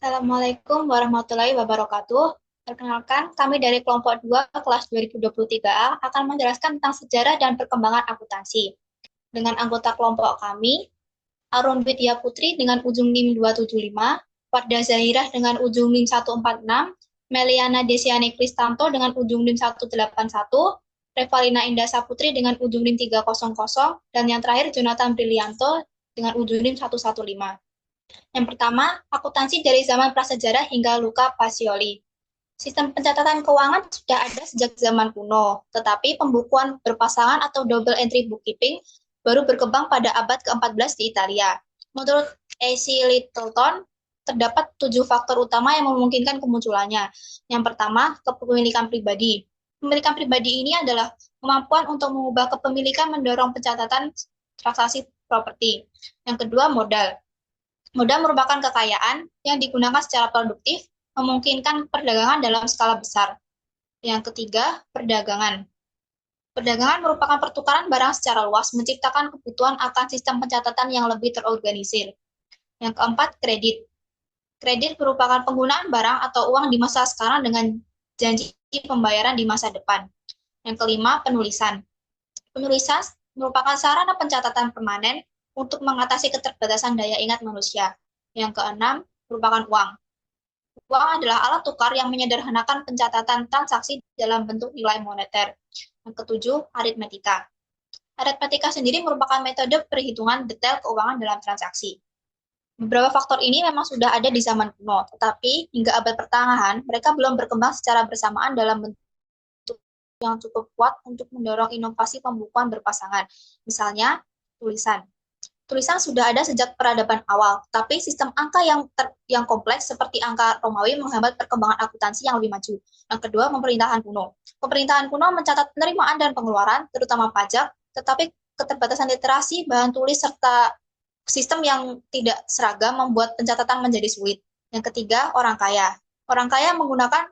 Assalamualaikum warahmatullahi wabarakatuh. Perkenalkan, kami dari kelompok 2 kelas 2023A akan menjelaskan tentang sejarah dan perkembangan akuntansi. Dengan anggota kelompok kami, Arun Widya Putri dengan ujung NIM 275, Wardah Zahirah dengan ujung NIM 146, Meliana Desiani Kristanto dengan ujung NIM 181, Revalina Indah Saputri dengan ujung NIM 300, dan yang terakhir Jonathan Brilianto dengan ujung NIM 115. Yang pertama, akuntansi dari zaman prasejarah hingga Luca Pacioli. Sistem pencatatan keuangan sudah ada sejak zaman kuno, tetapi pembukuan berpasangan atau double entry bookkeeping baru berkembang pada abad ke-14 di Italia. Menurut A.C. Littleton, terdapat 7 faktor utama yang memungkinkan kemunculannya. Yang pertama, kepemilikan pribadi. Kepemilikan pribadi ini adalah kemampuan untuk mengubah kepemilikan mendorong pencatatan transaksi properti. Yang kedua, modal. Modal merupakan kekayaan yang digunakan secara produktif, memungkinkan perdagangan dalam skala besar. Yang ketiga, perdagangan. Perdagangan merupakan pertukaran barang secara luas, menciptakan kebutuhan akan sistem pencatatan yang lebih terorganisir. Yang keempat, kredit. Kredit merupakan penggunaan barang atau uang di masa sekarang dengan janji pembayaran di masa depan. Yang kelima, penulisan. Penulisan merupakan sarana pencatatan permanen untuk mengatasi keterbatasan daya ingat manusia. Yang keenam, merupakan uang. Uang adalah alat tukar yang menyederhanakan pencatatan transaksi dalam bentuk nilai moneter. Yang ketujuh, aritmetika. Aritmetika sendiri merupakan metode perhitungan detail keuangan dalam transaksi. Beberapa faktor ini memang sudah ada di zaman kuno, tetapi hingga abad pertengahan, mereka belum berkembang secara bersamaan dalam bentuk yang cukup kuat untuk mendorong inovasi pembukuan berpasangan. Misalnya, tulisan. Tulisan sudah ada sejak peradaban awal, tapi sistem angka yang kompleks seperti angka Romawi menghambat perkembangan akuntansi yang lebih maju. Yang kedua, pemerintahan kuno. Pemerintahan kuno mencatat penerimaan dan pengeluaran, terutama pajak, tetapi keterbatasan literasi, bahan tulis, serta sistem yang tidak seragam membuat pencatatan menjadi sulit. Yang ketiga, orang kaya. Orang kaya menggunakan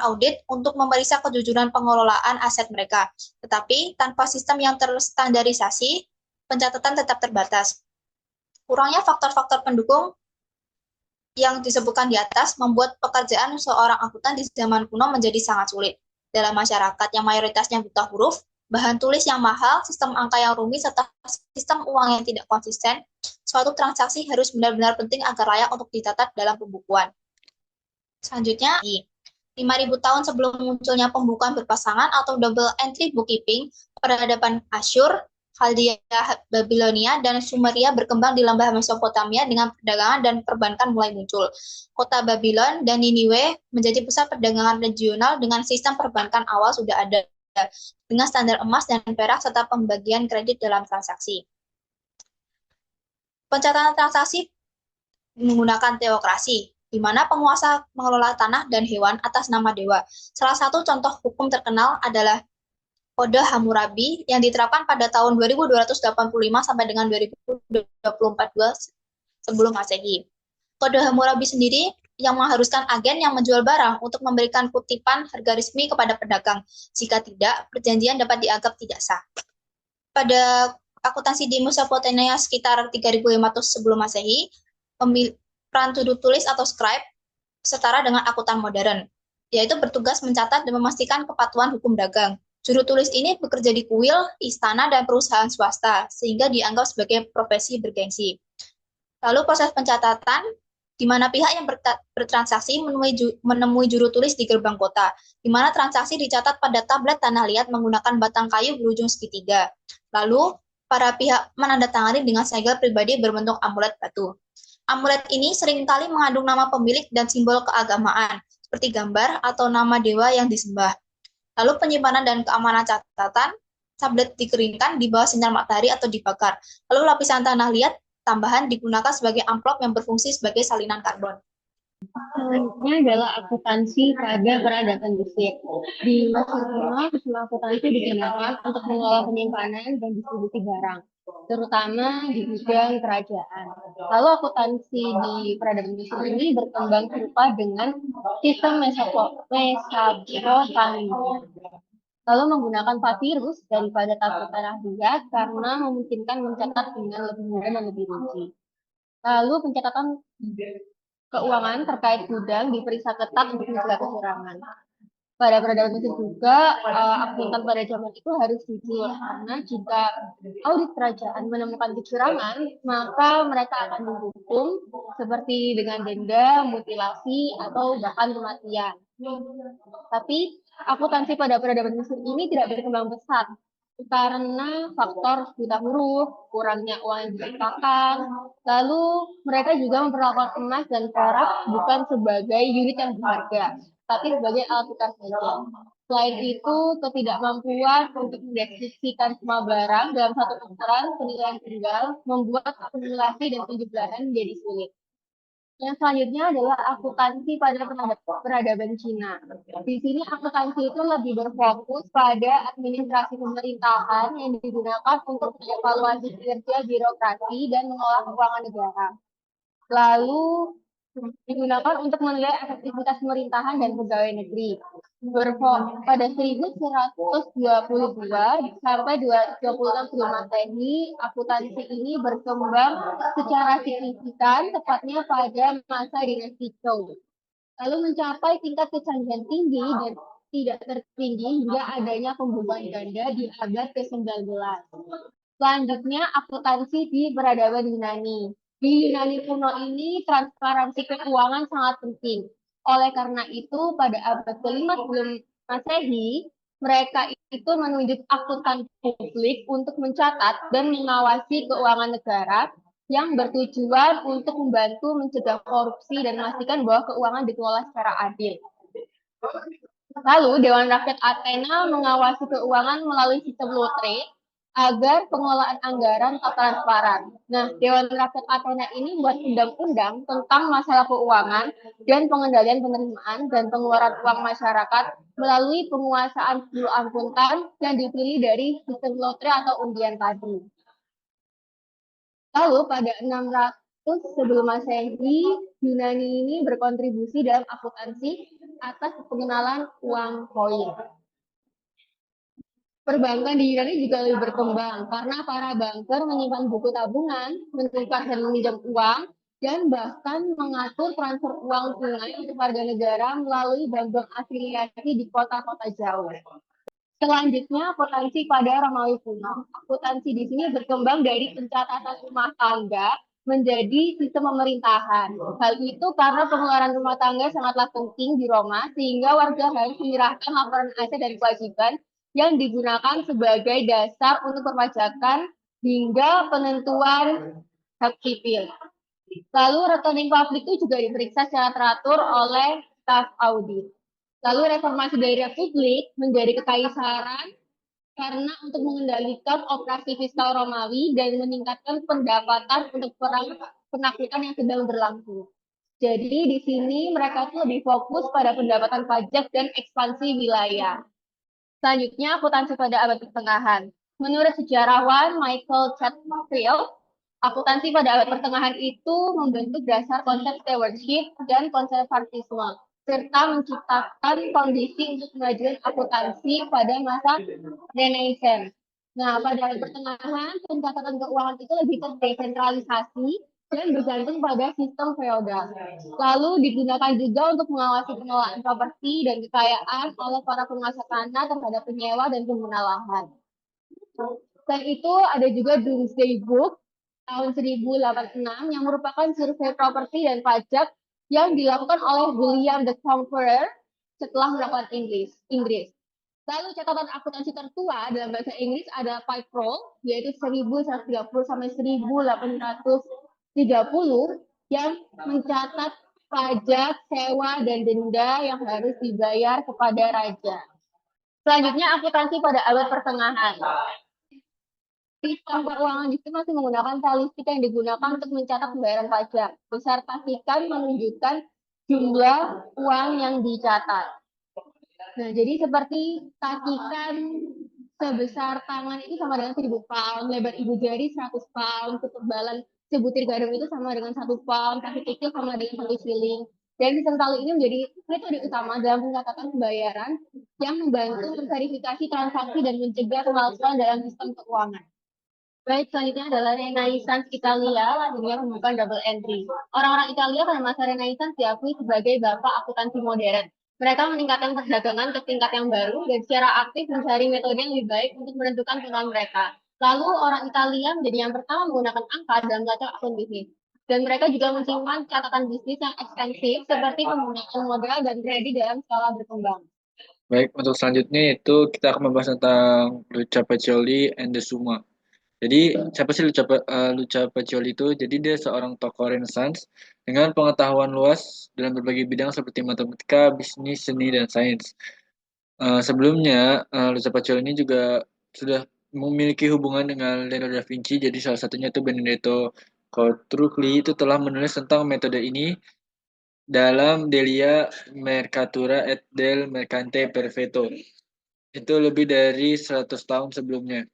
audit untuk memeriksa kejujuran pengelolaan aset mereka. Tetapi tanpa sistem yang terstandarisasi, pencatatan tetap terbatas. Kurangnya faktor-faktor pendukung yang disebutkan di atas membuat pekerjaan seorang akuntan di zaman kuno menjadi sangat sulit. Dalam masyarakat yang mayoritasnya buta huruf, bahan tulis yang mahal, sistem angka yang rumit, serta sistem uang yang tidak konsisten, suatu transaksi harus benar-benar penting agar layak untuk dicatat dalam pembukuan. Selanjutnya, 5.000 tahun sebelum munculnya pembukuan berpasangan atau double entry bookkeeping, peradaban Asyur, Chaldea, Babilonia, dan Sumeria berkembang di lembah Mesopotamia dengan perdagangan dan perbankan mulai muncul. Kota Babylon dan Niniwe menjadi pusat perdagangan regional dengan sistem perbankan awal sudah ada, dengan standar emas dan perak serta pembagian kredit dalam transaksi. Pencatatan transaksi menggunakan teokrasi, di mana penguasa mengelola tanah dan hewan atas nama dewa. Salah satu contoh hukum terkenal adalah Kode Hammurabi yang diterapkan pada tahun 2285 sampai dengan 2024 sebelum Masehi. Kode Hammurabi sendiri yang mengharuskan agen yang menjual barang untuk memberikan kutipan harga resmi kepada pedagang. Jika tidak, perjanjian dapat dianggap tidak sah. Pada akuntansi di Mesopotamia sekitar 3500 sebelum Masehi, peran juru tulis atau scribe setara dengan akuntan modern, yaitu bertugas mencatat dan memastikan kepatuhan hukum dagang. Juru tulis ini bekerja di kuil, istana, dan perusahaan swasta, sehingga dianggap sebagai profesi bergengsi. Lalu proses pencatatan, di mana pihak yang bertransaksi menemui juru tulis di gerbang kota, di mana transaksi dicatat pada tablet tanah liat menggunakan batang kayu berujung segitiga. Lalu, para pihak menandatangani dengan segel pribadi berbentuk amulet batu. Amulet ini seringkali mengandung nama pemilik dan simbol keagamaan, seperti gambar atau nama dewa yang disembah. Lalu penyimpanan dan keamanan catatan, tablet dikeringkan di bawah sinar matahari atau dibakar. Lalu lapisan tanah liat tambahan digunakan sebagai amplop yang berfungsi sebagai salinan karbon. Selanjutnya adalah akuntansi pada peradaban Mesir. Di Mesir kuno, sistem akuntansi digunakan untuk mengelola penyimpanan dan distribusi barang, terutama di bidang kerajaan. Lalu akuntansi di peradaban Mesir ini berkembang serupa dengan sistem Mesopotamia. Lalu menggunakan papirus daripada tablet tanah liat karena memungkinkan mencatat dengan lebih mudah dan lebih rinci. Lalu pencatatan keuangan terkait gudang diperiksa ketat untuk mencegah kecurangan. Pada peradaban Mesir juga, akuntan pada zaman itu harus jujur, karena jika audit kerajaan menemukan kecurangan, maka mereka akan dihukum seperti dengan denda, mutilasi, atau bahkan kematian. Tapi akuntansi pada peradaban Mesir ini tidak berkembang pesat karena faktor buta huruf, kurangnya uang yang diciptakan. Lalu mereka juga memperlakukan emas dan perak bukan sebagai unit yang berharga, tapi sebagai alat tukar saja. Selain itu, ketidakmampuan untuk mendeskripsikan semua barang dalam satu ukuran penilaian tunggal membuat akumulasi dan penjumlahan menjadi sulit. Yang selanjutnya adalah akuntansi pada peradaban Cina. Di sini akuntansi itu lebih berfokus pada administrasi pemerintahan yang digunakan untuk mengevaluasi kinerja birokrasi dan mengelola keuangan negara. Lalu digunakan untuk menilai efektivitas pemerintahan dan pegawai negeri. Pada 1122 sampai 226 sebelum Masehi, akuntansi ini berkembang secara signifikan tepatnya pada masa dinasti Zhou. Lalu mencapai tingkat kecanggihan tinggi dan tidak tertinggi hingga adanya pembunuhan ganda di abad ke-19. Selanjutnya, akuntansi di peradaban Yunani. Di Yunani kuno ini, transparansi keuangan sangat penting. Oleh karena itu, pada abad ke-5 sebelum Masehi, mereka itu menunjuk akuntan publik untuk mencatat dan mengawasi keuangan negara yang bertujuan untuk membantu mencegah korupsi dan memastikan bahwa keuangan dikelola secara adil. Lalu, Dewan Rakyat Athena mengawasi keuangan melalui sistem lotre agar pengelolaan anggaran tetap transparan. Nah, Dewan Rakyat Athena ini membuat undang-undang tentang masalah keuangan dan pengendalian penerimaan dan pengeluaran uang masyarakat melalui penguasaan 10 akuntan yang dipilih dari sistem lotre atau undian tadi. Lalu pada 600 sebelum Masehi, Yunani ini berkontribusi dalam akuntansi atas pengenalan uang koin. Perbankan di Yunani juga lebih berkembang karena para banker menyimpan buku tabungan, menukar dan meminjam uang, dan bahkan mengatur transfer uang tunai untuk warga negara melalui bank-bank afiliasi di kota-kota jauh. Selanjutnya, akuntansi pada Romawi kuno. Akuntansi di sini berkembang dari pencatatan rumah tangga menjadi sistem pemerintahan. Hal itu karena pengeluaran rumah tangga sangatlah penting di Roma, sehingga warga harus menyerahkan laporan aset dan kewajiban yang digunakan sebagai dasar untuk perpajakan hingga penentuan hak sipil. Lalu rekening publik itu juga diperiksa secara teratur oleh staf audit. Lalu reformasi dari republik menjadi kekaisaran karena untuk mengendalikan operasi fiskal Romawi dan meningkatkan pendapatan untuk perang penaklukan yang sedang berlangsung. Jadi di sini mereka tuh lebih fokus pada pendapatan pajak dan ekspansi wilayah. Selanjutnya, akuntansi pada abad pertengahan. Menurut sejarawan Michael Chatfield, akuntansi pada abad pertengahan itu membentuk dasar konsep stewardship dan konservatisme, serta menciptakan kondisi untuk kemajuan akuntansi pada masa Renaissance. Nah, pada abad pertengahan, pencatatan keuangan itu lebih terdesentralisasi dan bergantung pada sistem feodal. Lalu digunakan juga untuk mengawasi pengelolaan properti dan kekayaan oleh para penguasa tanah terhadap penyewa dan pengguna lahan. Selain itu ada juga Domesday Book tahun 1086 yang merupakan survei properti dan pajak yang dilakukan oleh William the Conqueror setelah melakukan Inggris. Lalu catatan akuntansi tertua dalam bahasa Inggris ada Pipe Roll, yaitu 1130 sampai 1830 yang mencatat pajak, sewa, dan denda yang harus dibayar kepada raja. Selanjutnya akuntansi pada abad pertengahan. Sistem keuangan itu masih menggunakan statistik yang digunakan untuk mencatat pembayaran pajak, besertasikan menunjukkan jumlah uang yang dicatat. Nah, jadi seperti tatikan sebesar tangan itu sama dengan 1000 pound, lebar ibu jari 100 pound, ketebalan sebutir garam itu sama dengan 1 pound, kaki kecil sama dengan 1 shilling. Dan sistem tali ini menjadi metode utama dalam pencatatan pembayaran yang membantu memverifikasi transaksi dan mencegah pemalsuan dalam sistem keuangan. Baik, selanjutnya adalah Renaissance Italia, lahirnya pembukaan double entry. Orang-orang Italia pada masa Renaissance diakui sebagai bapak akuntansi modern. Mereka meningkatkan perdagangan ke tingkat yang baru dan secara aktif mencari metode yang lebih baik untuk menentukan peluang mereka. Lalu orang Italia menjadi yang pertama menggunakan angka dalam melacak akun bisnis. Dan mereka juga menyimpan catatan bisnis yang ekstensif seperti penggunaan modal dan kredit dalam skala berkembang. Baik, untuk selanjutnya itu kita akan membahas tentang Luca Pacioli and the Summa. Jadi siapa sih Luca Pacioli itu? Jadi dia seorang tokoh Renaissance dengan pengetahuan luas dalam berbagai bidang seperti matematika, bisnis, seni, dan sains. Sebelumnya, Luca Pacioli ini juga sudah memiliki hubungan dengan Leonardo da Vinci. Jadi salah satunya itu Benedetto Croce itu telah menulis tentang metode ini dalam Delia Mercatura et del Mercante Perfetto. Itu lebih dari 100 tahun sebelumnya.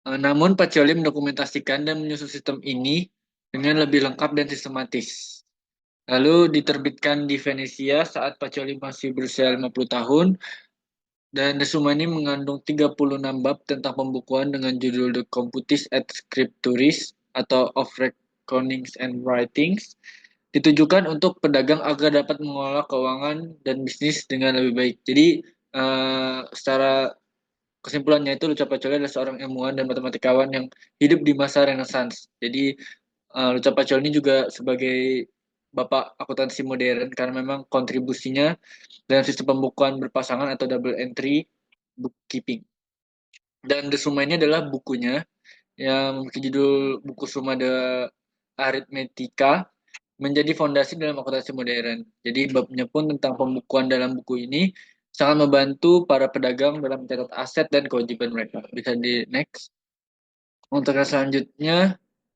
Namun Pacioli mendokumentasikan dan menyusun sistem ini dengan lebih lengkap dan sistematis. Lalu diterbitkan di Venesia saat Pacioli masih berusia 50 tahun, dan The Summa ini mengandung 36 bab tentang pembukuan dengan judul The Computis et Scripturis atau of Reckonings and Writings, ditujukan untuk pedagang agar dapat mengelola keuangan dan bisnis dengan lebih baik. Jadi, secara kesimpulannya itu Luca Pacioli adalah seorang ilmuwan dan matematikawan yang hidup di masa Renaissance. Jadi Luca Pacioli ini juga sebagai bapak akuntansi modern karena memang kontribusinya dalam sistem pembukuan berpasangan atau double entry bookkeeping. Dan The Summa ini adalah bukunya yang memiliki judul buku Summa de Arithmetica, menjadi fondasi dalam akuntansi modern. Jadi babnya pun tentang pembukuan dalam buku ini sangat membantu para pedagang dalam mencatat aset dan kewajiban mereka. Bisa di next. Untuk yang selanjutnya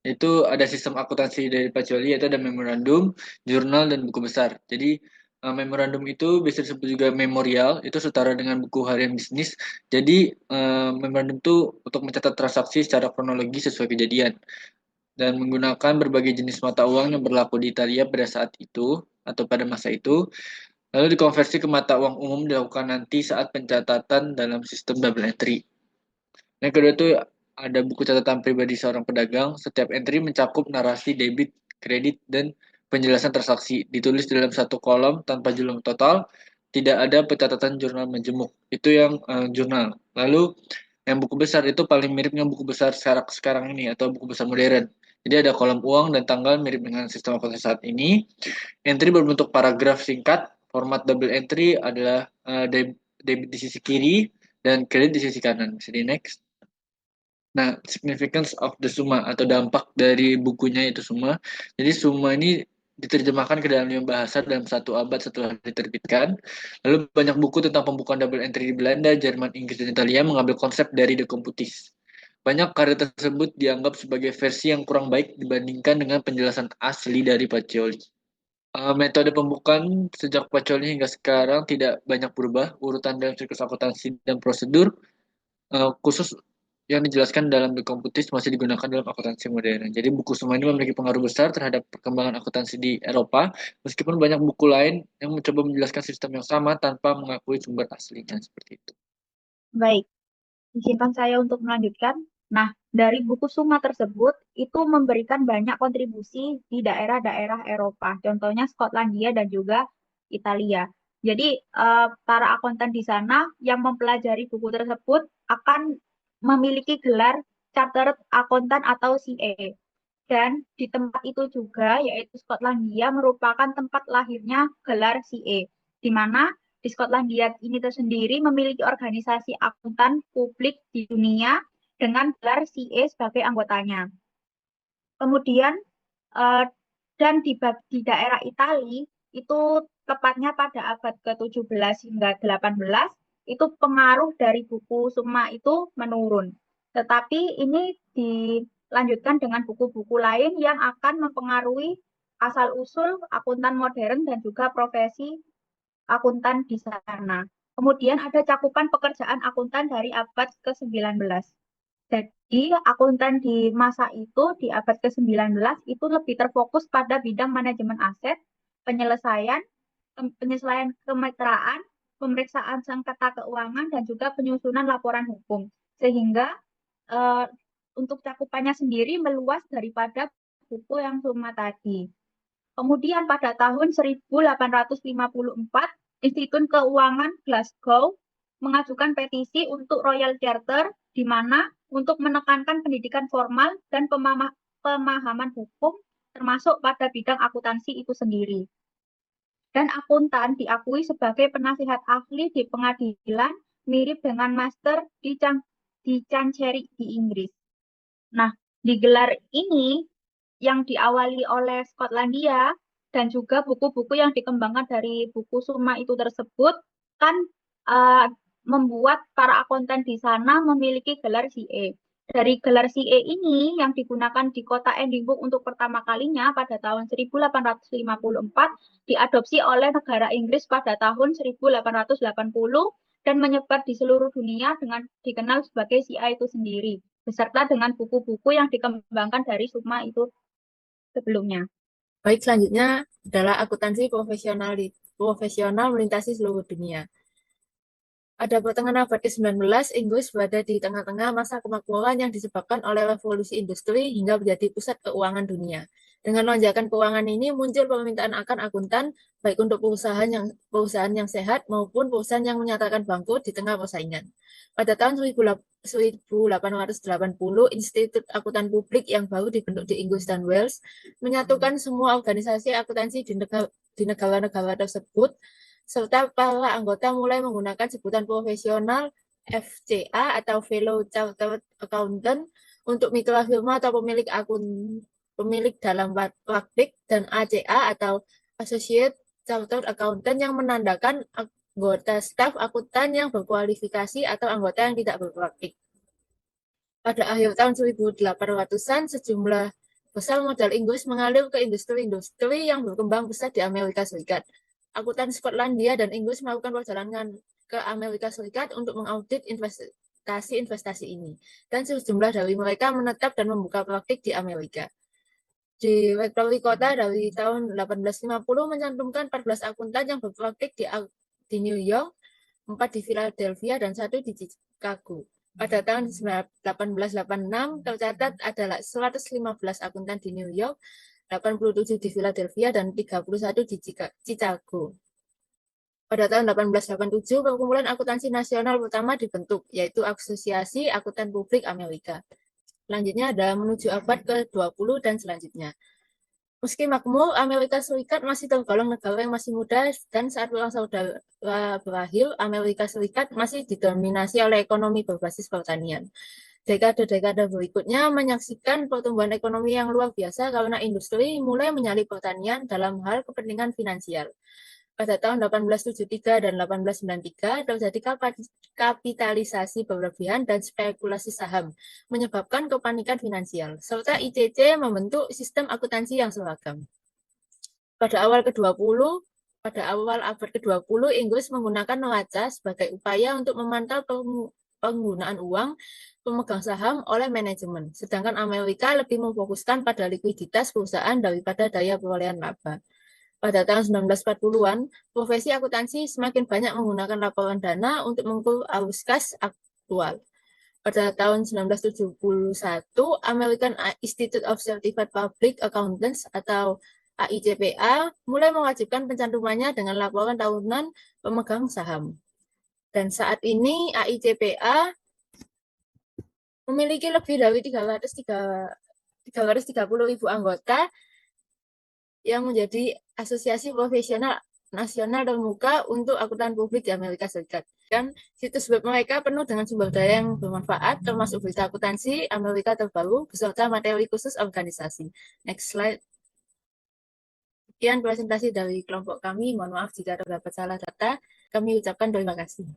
itu ada sistem akuntansi dari Pacioli, yaitu ada memorandum, jurnal, dan buku besar. Jadi memorandum itu bisa disebut juga memorial, itu setara dengan buku harian bisnis. Jadi memorandum itu untuk mencatat transaksi secara kronologi sesuai kejadian dan menggunakan berbagai jenis mata uang yang berlaku di Italia pada saat itu atau pada masa itu, lalu dikonversi ke mata uang umum dilakukan nanti saat pencatatan dalam sistem double entry. Yang kedua itu ada buku catatan pribadi seorang pedagang. Setiap entry mencakup narasi debit, kredit, dan penjelasan transaksi. Ditulis dalam satu kolom tanpa jumlah total. Tidak ada pencatatan jurnal majemuk. Itu yang jurnal. Lalu yang buku besar itu paling mirip dengan buku besar sekarang ini atau buku besar modern. Jadi ada kolom uang dan tanggal mirip dengan sistem akuntansi saat ini. Entry berbentuk paragraf singkat. Format double entry adalah debit di sisi kiri dan kredit di sisi kanan. Bisa di next. Nah, significance of the Summa atau dampak dari bukunya itu semua. Jadi Summa ini diterjemahkan ke dalam 5 bahasa dalam 1 abad setelah diterbitkan. Lalu banyak buku tentang pembukuan double entry di Belanda, Jerman, Inggris, dan Italia mengambil konsep dari The Computis. Banyak karya tersebut dianggap sebagai versi yang kurang baik dibandingkan dengan penjelasan asli dari Pacioli. Metode pembukaan sejak Pacioli hingga sekarang tidak banyak berubah. Urutan dalam siklus akuntansi dan prosedur khusus yang dijelaskan dalam The Computis masih digunakan dalam akuntansi modern. Jadi buku semua ini memiliki pengaruh besar terhadap perkembangan akuntansi di Eropa, meskipun banyak buku lain yang mencoba menjelaskan sistem yang sama tanpa mengakui sumber aslinya seperti itu. Baik, izinkan saya untuk melanjutkan. Nah, dari buku Suma tersebut, itu memberikan banyak kontribusi di daerah-daerah Eropa, contohnya Skotlandia dan juga Italia. Jadi, para akuntan di sana yang mempelajari buku tersebut akan memiliki gelar Chartered Accountant atau CA. Dan di tempat itu juga, yaitu Skotlandia, merupakan tempat lahirnya gelar CA, di mana di Skotlandia ini tersendiri memiliki organisasi akuntan publik di dunia dengan gelar CA sebagai anggotanya. Kemudian, eh, dan di daerah Italia, itu tepatnya pada abad ke-17 hingga 18, itu pengaruh dari buku Summa itu menurun. Tetapi ini dilanjutkan dengan buku-buku lain yang akan mempengaruhi asal-usul akuntan modern dan juga profesi akuntan di sana. Kemudian ada cakupan pekerjaan akuntan dari abad ke-19. Jadi akuntan di masa itu, di abad ke-19, itu lebih terfokus pada bidang manajemen aset, penyelesaian, penyesuaian kemitraan, pemeriksaan sengketa keuangan, dan juga penyusunan laporan hukum. Sehingga untuk cakupannya sendiri meluas daripada buku yang Suma tadi. Kemudian pada tahun 1854, Institut Keuangan Glasgow mengajukan petisi untuk Royal Charter di mana untuk menekankan pendidikan formal dan pemahaman hukum termasuk pada bidang akuntansi itu sendiri. Dan akuntan diakui sebagai penasihat ahli di pengadilan mirip dengan master di Chancery di Inggris. Nah, di gelar ini yang diawali oleh Skotlandia dan juga buku-buku yang dikembangkan dari buku Suma itu tersebut kan membuat para akuntan di sana memiliki gelar CA. Dari gelar CA ini yang digunakan di kota Edinburgh untuk pertama kalinya pada tahun 1854 diadopsi oleh negara Inggris pada tahun 1880 dan menyebar di seluruh dunia dengan dikenal sebagai CA itu sendiri, beserta dengan buku-buku yang dikembangkan dari Suma itu sebelumnya. Baik, selanjutnya adalah akuntansi profesional melintasi seluruh dunia. Pada pertengahan abad ke-19, Inggris berada di tengah-tengah masa kemakmuran yang disebabkan oleh revolusi industri hingga menjadi pusat keuangan dunia. Dengan lonjakan keuangan ini muncul permintaan akan akuntan, baik untuk perusahaan yang sehat maupun perusahaan yang menyatakan bangkrut di tengah persaingan. Pada tahun 1880, Institut Akuntan Publik yang baru dibentuk di Inggris dan Wales menyatukan semua organisasi akuntansi di negara-negara tersebut, serta para anggota mulai menggunakan sebutan profesional FCA atau Fellow Chartered Accountant untuk mitra firma atau pemilik dalam praktik, dan ACA atau Associate Chartered Accountant yang menandakan anggota staf akuntan yang berkualifikasi atau anggota yang tidak berpraktik. Pada akhir tahun 1800-an, sejumlah besar modal Inggris mengalir ke industri-industri yang berkembang pesat di Amerika Serikat. Akuntan Skotlandia dan Inggris melakukan perjalanan ke Amerika Serikat untuk mengaudit investasi ini, dan sejumlah dari mereka menetap dan membuka praktik di Amerika. Direktori kota dari tahun 1850 mencantumkan 14 akuntan yang berpraktik di New York, 4 di Philadelphia, dan 1 di Chicago. Pada tahun 1886 tercatat adalah 115 akuntan di New York, 87 di Philadelphia, dan 31 di Chicago. Pada tahun 1887, perkumpulan akuntansi nasional pertama dibentuk, yaitu Asosiasi Akuntan Publik Amerika. Selanjutnya ada menuju abad ke-20 dan selanjutnya. Meski makmur, Amerika Serikat masih tergolong negara yang masih muda, dan saat Perang Saudara berakhir, Amerika Serikat masih didominasi oleh ekonomi berbasis pertanian. Dekade-dekade berikutnya menyaksikan pertumbuhan ekonomi yang luar biasa karena industri mulai menyalip pertanian dalam hal kepentingan finansial. Pada tahun 1873 dan 1893 terjadi kapitalisasi berlebihan dan spekulasi saham, menyebabkan kepanikan finansial, serta ICC membentuk sistem akuntansi yang seragam. Pada awal abad ke-20, Inggris menggunakan neraca sebagai upaya untuk memantau penggunaan uang pemegang saham oleh manajemen, sedangkan Amerika lebih memfokuskan pada likuiditas perusahaan daripada daya perolehan laba. Pada tahun 1940-an, profesi akuntansi semakin banyak menggunakan laporan dana untuk mengukur arus kas aktual. Pada tahun 1971, American Institute of Certified Public Accountants atau AICPA mulai mewajibkan pencantumannya dengan laporan tahunan pemegang saham. Dan saat ini AICPA memiliki lebih dari 330.000 anggota yang menjadi asosiasi profesional nasional terbuka untuk akuntan publik di Amerika Serikat. Dan situs web mereka penuh dengan sumber daya yang bermanfaat, termasuk berita akuntansi Amerika terbaru, beserta materi khusus organisasi. Next slide. Sekian presentasi dari kelompok kami. Mohon maaf jika terdapat salah data. Kami ucapkan terima kasih.